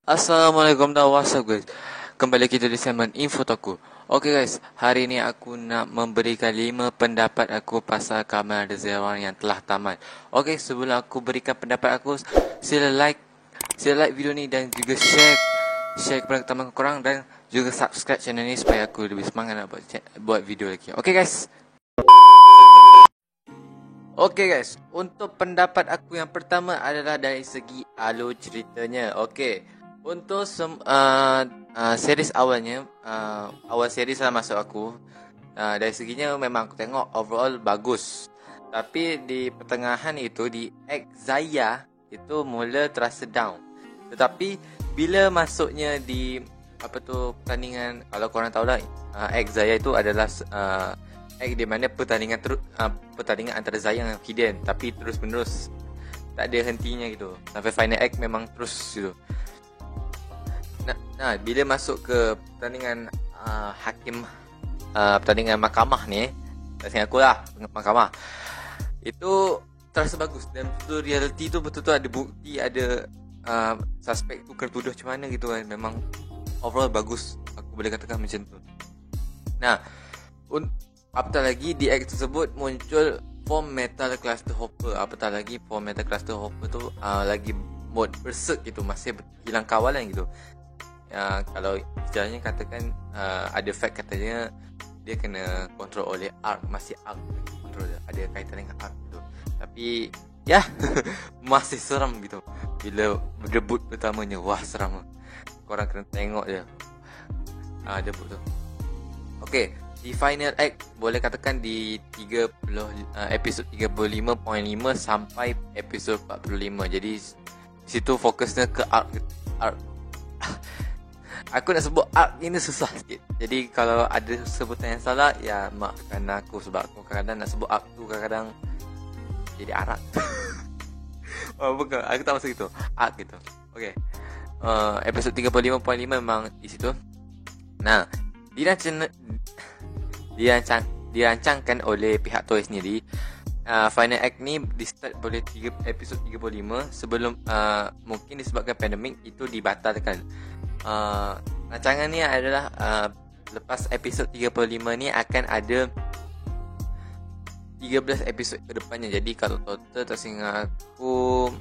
Assalamualaikum dan WhatsApp guys. Kembali kita di segmen Info Toku. Oke guys, hari ini aku nak memberikan 5 pendapat aku pasal Kamen Rider Zero One yang telah tamat. Oke, sebelum aku berikan pendapat aku, sila like video ni dan juga share kepada teman korang dan juga subscribe channel ni supaya aku lebih semangat nak buat video lagi. Oke guys. Oke guys, untuk pendapat aku yang pertama adalah dari segi alur ceritanya. Oke, untuk series awalnya, awal series lah masuk aku, dari seginya memang aku tengok overall bagus. Tapi di pertengahan itu, di Zaya itu mula terasa down. Tetapi bila masuknya di pertandingan, kalau korang tahu lah, Zaya itu adalah di mana pertandingan antara Zaya dan Hiden, tapi terus menerus, tak ada hentinya gitu. Sampai final act memang terus gitu. Nah, bila masuk ke pertandingan pertandingan mahkamah ni, tak ingat aku lah, mahkamah itu terasa bagus. Dan betul reality tu betul-betul ada bukti, ada suspek tu kena tuduh macam mana gitu kan. Memang overall bagus, aku boleh katakan macam tu. Nah, apatah lagi di act tersebut muncul form Metal Cluster Hopper. Apatah lagi form Metal Cluster Hopper tu lagi mode berserk gitu, masih hilang kawalan gitu. Kalau istilahnya katakan, ada fact katanya dia kena kontrol oleh Arc, masih Arc kontrol dia, ada kaitan dengan Arc tu. Tapi ya masih seram gitu. Bila debut pertamanya, wah seram. Korang kena tengok dia debut tu. Okey, di final act boleh katakan di episod 35.5 sampai episod 45. Jadi situ fokusnya ke arc. Aku nak sebut arc ini susah sikit. Jadi kalau ada sebutan yang salah, ya maafkan aku, sebab aku kadang-kadang nak sebut arc tu kadang-kadang jadi arak. Bukan, aku tak masuk gitu. Arc gitu. Okey. Episod 35.5 memang di situ. Nah, dirancangkan oleh pihak Toei sendiri. Final act ni di start boleh episod 35 sebelum mungkin disebabkan pandemik itu dibatalkan. Rancangan ni adalah lepas episod 35 ni akan ada 13 episod ke depannya. Jadi kalau total tersingat aku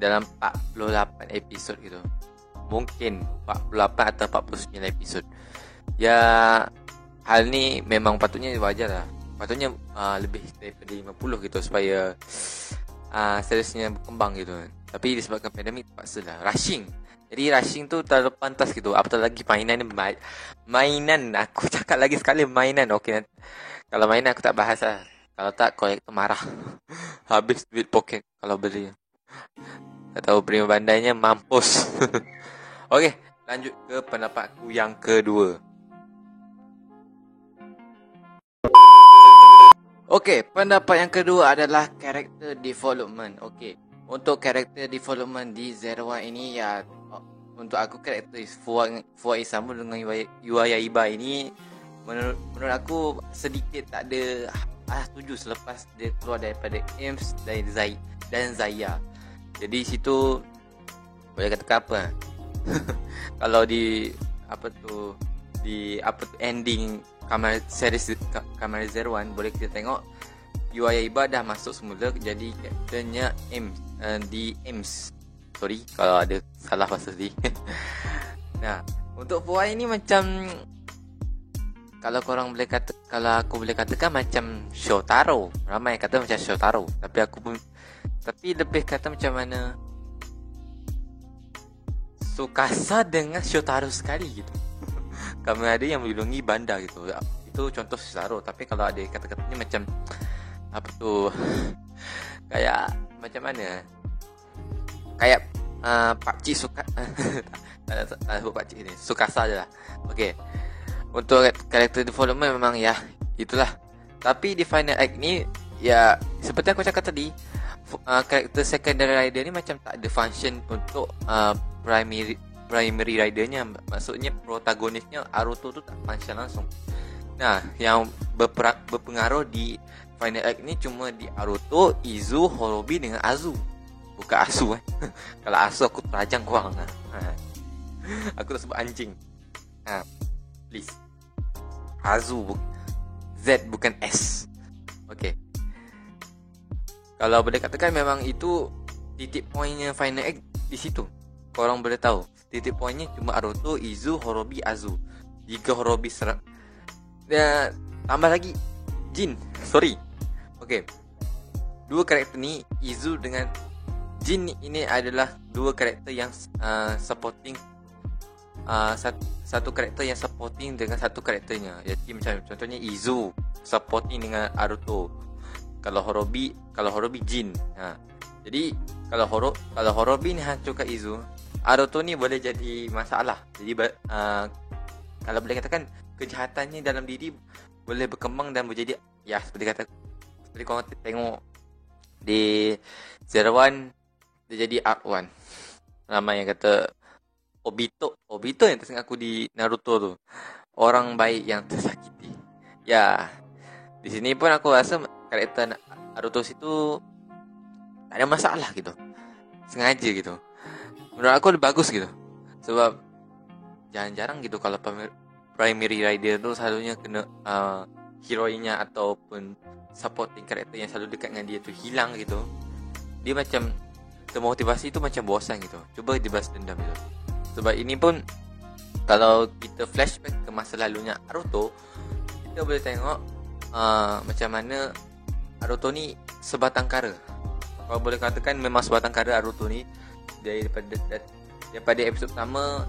dalam 48 episod gitu. Mungkin 48 atau 49 episod. Ya, hal ni memang patutnya wajar lah. Patutnya lebih daripada 50 gitu supaya seriusnya berkembang gitu. Tapi disebabkan pandemik terpaksa lah rushing. Jadi rushing tu terlalu pantas gitu. Apatah lagi mainan ni mainan. Aku cakap lagi sekali mainan. Okey, kalau mainan aku tak bahas lah. Kalau tak, kolektor marah. Habis duit poket kalau beli. Tak tahu prima bandainya mampus. Okey, lanjut ke pendapat aku yang kedua. Okey, pendapat yang kedua adalah character development. Okey, untuk character development di Zero One ini, ya, untuk aku karakter Fuwa Isamu dengan Yaiba ini menurut aku sedikit tak ada setuju selepas dia keluar daripada Ames dan Zaya. Jadi situ boleh katakan apa? Kalau di ending series Kamen Rider Zero One, boleh kita tengok Yaiba dah masuk semula jadi kaptennya di Ames. Sorry kalau ada salah bahasa tadi. Nah, untuk Fuwa ini macam, kalau aku boleh katakan macam Shotaro. Ramai kata macam Shotaro, tapi lebih kata macam mana Tsukasa dengan Shotaro sekali gitu. Kamu ada yang melindungi banda gitu. Itu contoh Shotaro. Tapi kalau ada kata-katanya macam kayak macam mana? Kayak Pakcik suka tak sebut Pakcik ni, Tsukasa je lah. Okay, untuk character development memang ya itulah. Tapi di final act ni, ya seperti aku cakap tadi, karakter secondary rider ni macam tak ada function untuk primary ridernya. Maksudnya protagonisnya Aruto tu tak function langsung. Nah, yang berpengaruh di final act ni cuma di Aruto, Izu, Horobi dengan Azu. bukan asu Kalau asu aku terajang korang Aku tak sebut anjing please. Azu Z bukan S. Okay. Kalau boleh katakan memang itu titik poinnya Final X di situ. Korang boleh tahu titik poinnya cuma Aruto, Izu, Horobi, Azu. 3 Horobi serap. Dan tambah lagi Jin. Sorry. Okay. 2 karakter ni, Izu dengan Jin ini adalah 2 karakter yang supporting. Satu karakter yang supporting dengan satu karakternya. Jadi macam contohnya Izu supporting dengan Aruto. Kalau Horobi Jin. Jadi kalau Horobi ni hancurkan Izu, Aruto ni boleh jadi masalah. Jadi kalau boleh katakan kejahatannya dalam diri boleh berkembang dan menjadi seperti korang tengok di Zero One, dia jadi Arc One. Ramai yang kata Obito yang tersengah aku di Naruto tu, orang baik yang tersakiti. Di sini pun aku rasa karakter Naruto situ tak ada masalah gitu. Sengaja gitu. Menurut aku lebih bagus gitu. Sebab jarang-jarang gitu kalau primary rider tu selalunya kena heroinya ataupun supporting karakter yang selalu dekat dengan dia tu hilang gitu. Dia macam termotivasi tu macam bosan gitu. Cuba dibalas dendam gitu. Sebab ini pun kalau kita flashback ke masa lalunya Naruto, kita boleh tengok macam mana Naruto ni sebatang kara. Kalau boleh katakan memang sebatang kara Naruto ni. Daripada episod pertama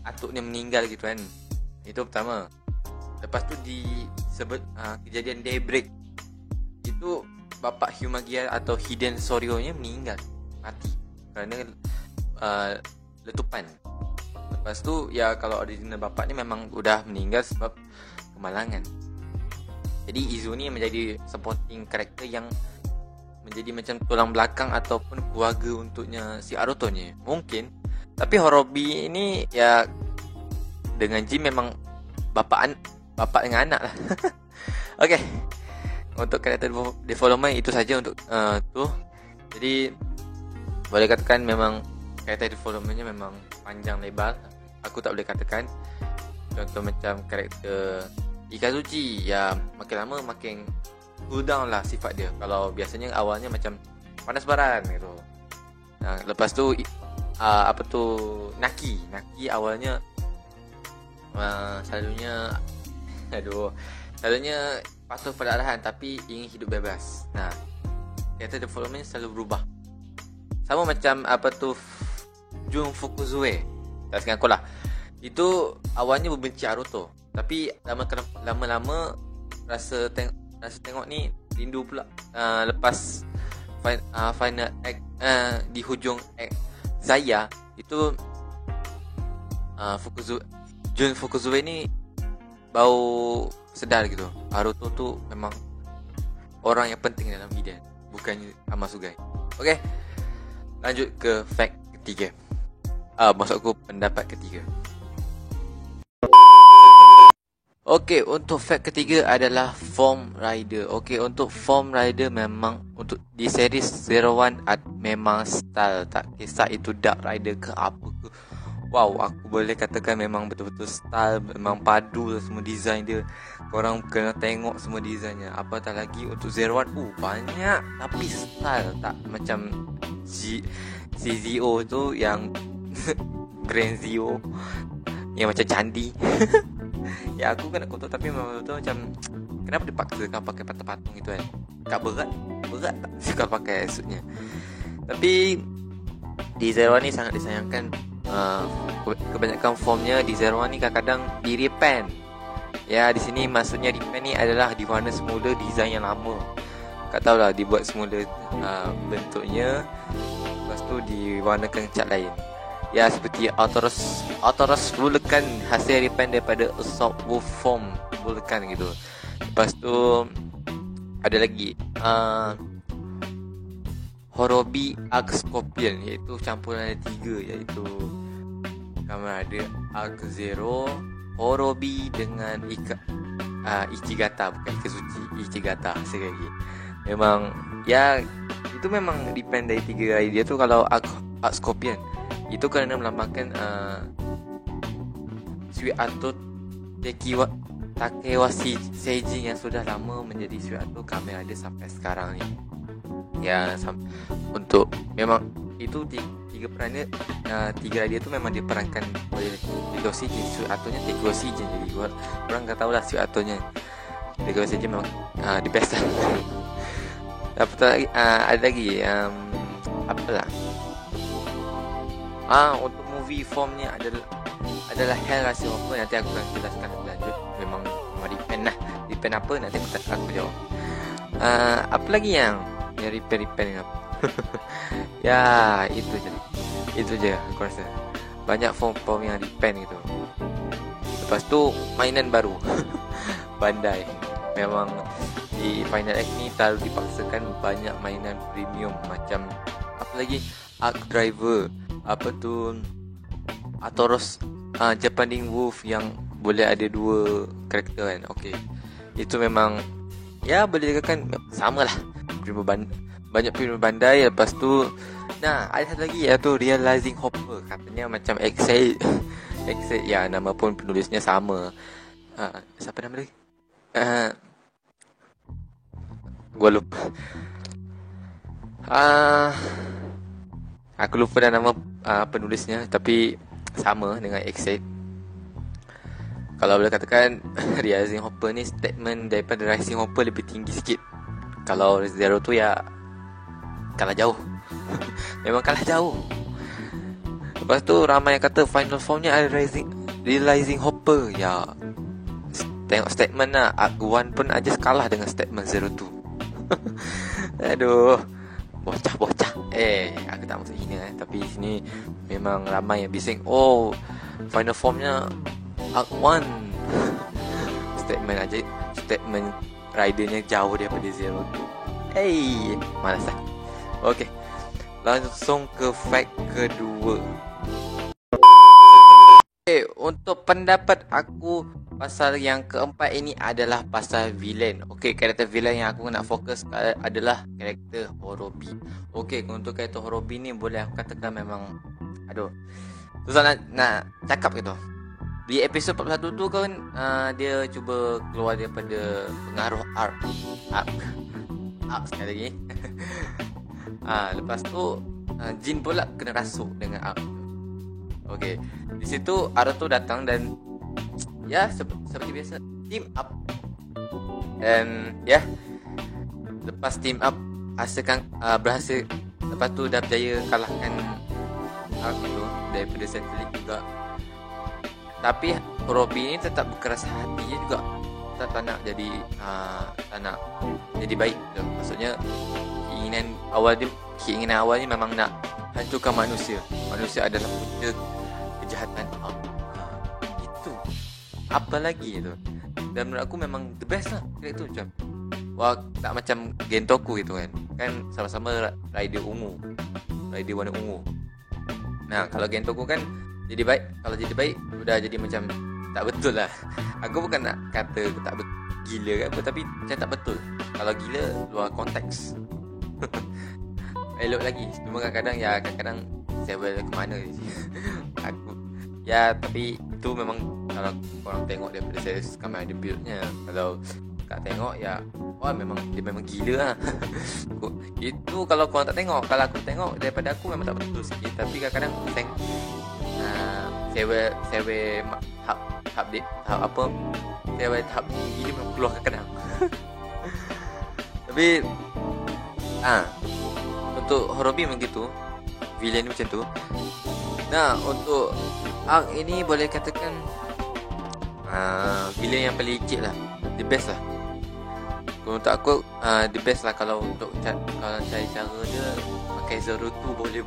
atuknya meninggal gitu kan. Itu pertama. Lepas tu kejadian Daybreak, itu bapak Hyumagia atau Hiden Soryo-nya meninggal, mati kerana letupan. Lepas tu kalau original bapak ni memang udah meninggal sebab kemalangan. Jadi Izu ni menjadi supporting karakter yang menjadi macam tulang belakang ataupun keluarga untuknya si Naruto ni mungkin. Tapi Horobi ini dengan Jin memang bapak dengan anak lah. Okay. Untuk karakter development itu saja untuk tu. Jadi boleh katakan memang karakter developmentnya memang panjang lebar. Aku tak boleh katakan. Contoh macam karakter Ikazuchi, makin lama makin cool down lah sifat dia. Kalau biasanya awalnya macam panas baran gitu. Lepas tu Naki awalnya selalunya patuh pada arahan tapi ingin hidup bebas. Karakter development selalu berubah. Sama macam Jun Fukuzue, tak ingat aku lah. Itu awalnya membenci Naruto, tapi lama-lama rasa tengok ni rindu pula. Lepas final act di hujung act Zaya itu, Jun Fukuzue ni baru sedar gitu, Naruto tu memang orang yang penting dalam hidup, bukannya Amasugai. Okay, lanjut ke fact ketiga. Maksud aku pendapat ketiga. Okay, untuk fact ketiga adalah Form Rider. Okay, untuk Form Rider memang untuk di series Zero One memang style, tak kisah itu Dark Rider ke apa ke. Wow, aku boleh katakan memang betul-betul style, memang padu semua design dia. Korang kena tengok semua desainnya. Apatah lagi untuk Zero One, banyak tapi style, tak macam CZO tu yang Grand Zio yang macam candi. Aku kena kotor tapi memang betul macam kenapa dipaksakan pakai patung-patung gitu kan. Tak berat tak suka pakai esoknya. Tapi di Zero One ni sangat disayangkan. Kebanyakan formnya di Zero One ni kadang-kadang di repaint. Di sini maksudnya repaint ni adalah diwarna semula design yang lama. Tak tahulah dibuat semula bentuknya, lepas tu diwarnakan cat lain. Seperti Autoros Vulcan hasil repaint daripada Assault Wolf form Vulcan gitu. Lepas tu ada lagi Horobi Arc Scorpion, iaitu campuran ada 3, iaitu ada Arc Zero, Horobi dengan Ichigata, bukan Ikazuchi, Ichigata sekali lagi. Memang itu memang depend dari 3 idea tu. Kalau Arc Scorpion itu kerana melambangkan Suiato Takewashi Seiji yang sudah lama menjadi Suiato Kamen Rider sampai sekarang ni. Ya, untuk memang itu tiga perannya, 3 idea tu memang diperankan oleh Takewashi. Suiatonya Takewashi je, jadi orang tak tahulah Suiatonya. Takewashi je memang the best lah. Apa lagi? Ada lagi apalah. Untuk movie formnya adalah Hell Rising Hopper. Nanti aku akan jelaskan lebih lanjut. Memang depend lah. Depend apa nanti aku jawab. Apa lagi yang repair apa? Ya, itu je aku rasa. Banyak form yang depend gitu. Lepas tu mainan baru. Bandai memang di Final X ni terlalu dipaksakan banyak mainan premium macam apa lagi, Arc Driver, apa tu, Atoros, Japanese Wolf yang boleh ada 2 karakter kan. Okey, itu memang ya boleh dikatakan sama lah, banyak premium Bandai. Lepas tu ada satu lagi iaitu Realizing Hopper, katanya macam Excel ya, nama pun penulisnya sama. Siapa nama dia? Gua lupa. Aku lupa dah nama penulisnya, tapi sama dengan Excel. Kalau boleh katakan Rising Hopper ni statement daripada Rising Hopper lebih tinggi sikit. Kalau Zero tu ya kalah jauh. Memang kalah jauh. Lepas tu ramai yang kata final formnya ada Realizing Hopper. Ya, tengok statement lah, Arc 1 pun aja kalah dengan statement Zero 2. Aduh, bocah. Aku tak maksud hina tapi sini memang ramai yang bising. Final formnya Arc 1. Statement ridernya jauh daripada Zero 2. Malas lah. Okey, langsung ke fact kedua. Untuk pendapat aku pasal yang keempat ini adalah pasal villain. Okey, karakter villain yang aku nak fokus adalah karakter Horobi. Okey, untuk karakter Horobi ni boleh aku katakan memang susah nak cakap gitu. Di episod 41 tu kan dia cuba keluar daripada pengaruh Arc sekali lagi. Lepas tu Jin pula kena rasuk dengan Arc. Okey, di situ Aruto datang dan ya seperti biasa team up. Dan ya, lepas team up berhasil, lepas tu dah berjaya kalahkan Arc tu daripada satelit juga. Tapi Horobi ni tetap berkeras hati juga, tak nak jadi baik tu. Maksudnya keinginan awal ni memang nak hancurkan manusia. Manusia adalah punca kejahatan. Itu apa lagi tu. Dan menurut aku memang the best lah karakter tu. Macam tak macam Gentoku gitu kan. Kan sama-sama rider warna ungu. Nah, kalau Gentoku kan jadi baik. Kalau jadi baik udah jadi macam tak betul lah. Aku bukan nak kata tak gila ke apa, tapi macam tak betul. Kalau gila luar konteks. Elok lagi. Cuma kadang-kadang saya boleh ke mana je. Aku tapi itu memang kalau korang tengok daripada saya Kamen Rider build-nya. Kalau tak tengok memang dia memang gila lah. Itu kalau korang tak tengok. Kalau aku tengok daripada aku memang tak betul sikit. Tapi kadang-kadang tahap tinggi dia memang keluar kadang. Tapi untuk Horobi memang gitu, villain macam tu. Nah, untuk Arc ini boleh katakan villain yang paling licik lah, the best lah. Untuk aku the best lah. Kalau cari cara dia pakai Zero 2 boleh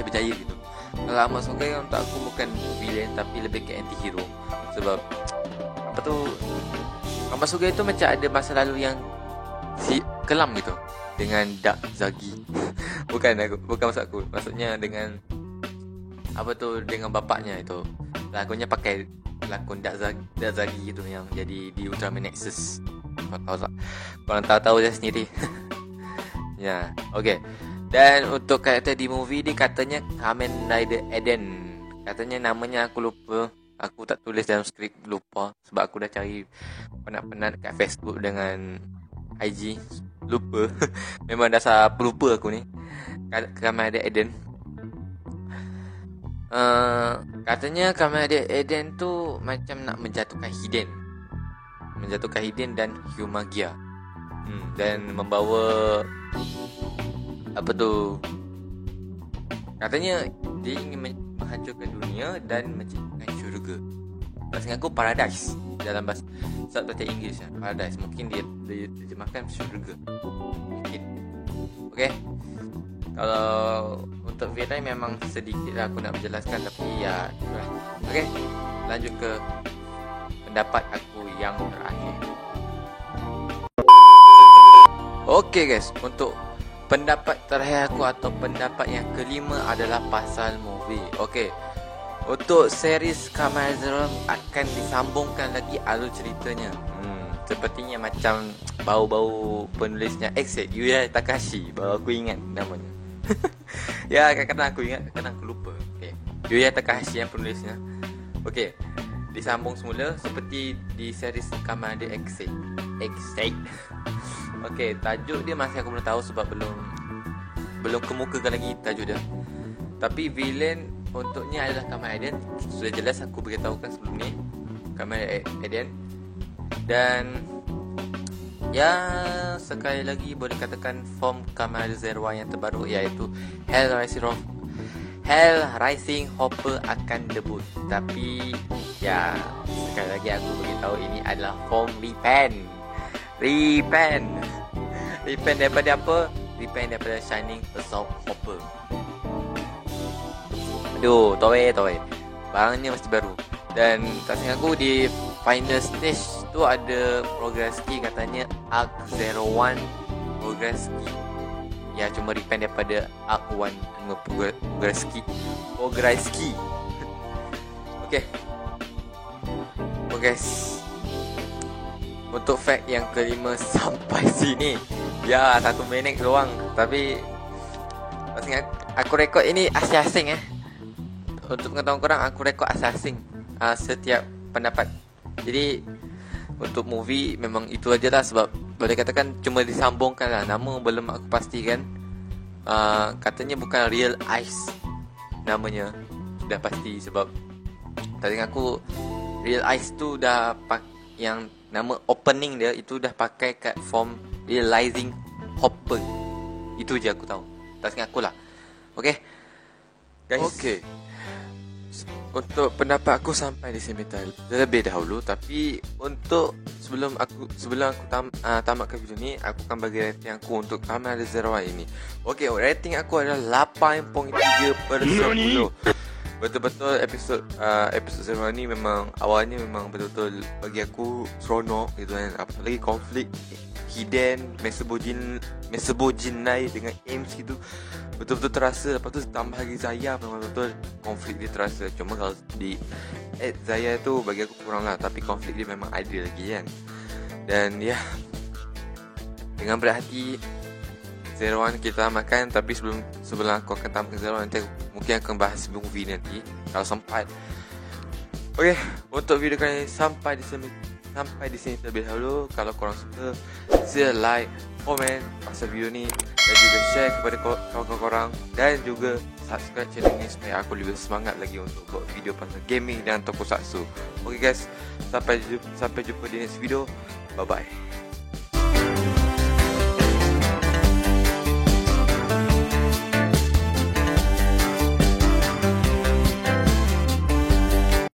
berjaya gitu. Kalau Ahmad Sogai untuk aku bukan villain tapi lebih ke anti-hero. Sebab Ahmad Sogai tu macam ada masa lalu yang kelam gitu dengan Dark Zagi. bukan maksud aku. Maksudnya dengan dengan bapaknya itu. Lakonnya pakai lakon Dark Zagi gitu yang jadi di Ultraman Nexus. Korang tahu je sendiri. Ya, okey. Dan untuk karakter di movie ni katanya Kamen Rider Eden. Katanya namanya aku lupa. Aku tak tulis dalam skrip, lupa. Sebab aku dah cari penat-penat kat Facebook dengan IG. Lupa. Memang dasar pelupa aku ni. Kamen Rider Eden. Katanya Kamen Rider Eden tu macam nak menjatuhkan Hiden dan Humagia. Dan membawa apa tu, katanya dia ingin menghancurkan dunia dan menciptakan syurga. Bahasa aku paradise dalam bahasa Inggeris ya. Paradise mungkin dia terjemahkan syurga. Mungkin. Okey. Kalau untuk villain memang sedikit lah aku nak menjelaskan, tapi ya itulah. Okey. Lanjut ke pendapat aku yang terakhir. Okey guys, untuk pendapat terakhir aku atau pendapat yang kelima adalah pasal movie. Okey. Untuk series Kamen Rider akan disambungkan lagi alur ceritanya. Sepertinya macam bau-bau penulisnya Yuya Takahashi. Baru aku ingat namanya. Ya, kadang-kadang aku ingat, kadang aku lupa. Okey. Yuya Takahashi yang penulisnya. Okey. Disambung semula seperti di series Kamen Rider X8. Okey, tajuk dia masih aku belum tahu sebab belum kemukakan lagi tajuk dia. Tapi villain untuknya adalah Kamen Rider. Sudah jelas aku beritahukan sebelum ni, Kamen Rider Eden. Dan ya, sekali lagi boleh katakan form Kamen Rider Zero yang terbaru, iaitu Hell Rising Hopper akan debut. Tapi ya, sekali lagi aku beritahu ini adalah form Repan daripada apa? Repan daripada Shining Assault Hopper. Aduh, toy barangnya masih baru. Dan tak silap aku di final stage tu ada progress key, katanya Arc 01 progress key. Ya, cuma repan daripada Arc 1 progress key. Okay. Guys, untuk fact yang kelima sampai sini. Ya, 1 minit doang. Tapi aku rekod ini asing-asing Untuk pengetahuan korang, aku rekod asing-asing setiap pendapat. Jadi untuk movie memang itu aja lah, sebab boleh katakan cuma disambungkan lah. Nama belum aku pastikan. Katanya bukan Real Ice namanya, sudah pasti. Sebab tadi aku Real Ice tu dah yang nama opening dia itu dah pakai kat form Realizing Hopper. Itu je aku tahu. Tak ingat aku lah. Okay guys. Okay, untuk pendapat aku sampai di sini terlebih dahulu. Tapi untuk sebelum aku tamatkan video ni, aku akan bagi rating aku untuk Kamen Rider Zero ini. Okay, rating aku adalah 8.3/10. Betul-betul episod Zero ni memang awalnya memang betul-betul bagi aku seronok gitu kan. Apatah lagi konflik Hiden, Mesebojinai dengan Ames gitu, betul-betul terasa. Lepas tu tambah lagi Zaya, memang betul konflik dia terasa. Cuma kalau di Zaya tu bagi aku kurang lah, tapi konflik dia memang ada lagi kan. Dan ya, dengan berhati Zero One kita makan. Tapi sebelum aku akan tamatkan Zero One, nanti mungkin akan bahas movie nanti kalau sempat. Okay, untuk video kali ini sampai di sini terlebih dahulu. Kalau korang suka, sila like, komen pasal video ni, dan juga share kepada kawan-kawan korang, dan juga subscribe channel ni supaya aku lebih semangat lagi untuk buat video pasal gaming dan tokusatsu. Okay guys, sampai jumpa di next video. Bye bye.